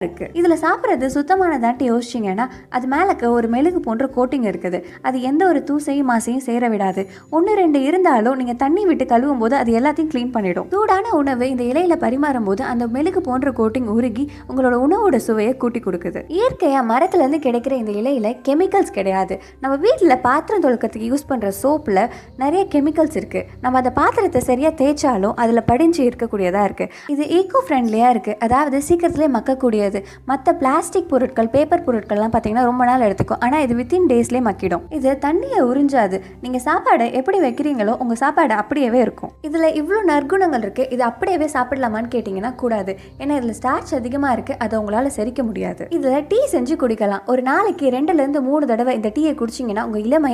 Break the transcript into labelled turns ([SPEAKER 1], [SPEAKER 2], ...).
[SPEAKER 1] இருக்கு. இதுல சாப்பிட்றது சுத்தமானதான்ட்டு யோசிச்சிங்கன்னா அது மேலக்கு ஒரு மெழுகு போன்ற கோட்டிங் இருக்குது. அது எந்த ஒரு தூசையும் மாசையும் சேர விடாது. 1-2 இருந்தாலும் நீங்க தண்ணி விட்டு கழுவும் போது அது எல்லாத்தையும் கிளீன் பண்ணிடும். சூடான உணவு இந்த இலையில பரிமாறும் போது அந்த மெழுகு போன்ற கோட்டிங் உருகி உங்களோட உணவோட சுவையை கூட்டி கொடுக்குது. இயற்கையா மரத்துல இருந்து கிடைக்கிற இந்த இலையில கெமிக்கல்ஸ் கிடையாது. நம்ம வீட்டுல பாத்திரம் தொழுக்கிறதுக்கு யூஸ் பண்ற சோப்புல நிறைய கெமிக்கல்ஸ் இருக்கு. நம்ம அந்த பாத்திரத்தை சரியா தேய்ச்சாலும் அதுல படிஞ்சு இருக்கக்கூடியதா இருக்கு. இது ஈகோ ஃப்ரெண்ட்லியா இருக்கு. அதாவது சீக்கிரத்திலே மக்கக்கூடியது. மற்ற பிளாஸ்டிக் பொருட்கள், பேப்பர் பொருட்கள்லாம் பார்த்தீங்கன்னா ரொம்ப நாள் எடுத்துக்கும். ஆனால் இது வித்தின் டேஸ்லேயே மக்கிடும். இது தண்ணியை உறிஞ்சாது. நீங்கள் சாப்பாடை எப்படி வைக்கிறீங்களோ உங்கள் சாப்பாடு அப்படியே இருக்கும். இதில் இவ்வளோ நற்குணங்கள் இருக்குது. இது அப்படியே சாப்பிடலாமான்னு கேட்டிங்கன்னா கூடாது. ஏன்னா இதில் ஸ்டார்ச் அதிகமாக இருக்குது. அதை உங்களால் செரிக்க முடியாது. இதில் டீ செஞ்சு குடிக்கலாம். ஒரு நாளைக்கு 2-3 தடவை இந்த டீயை குடிச்சிங்கன்னா உங்கள் இளமை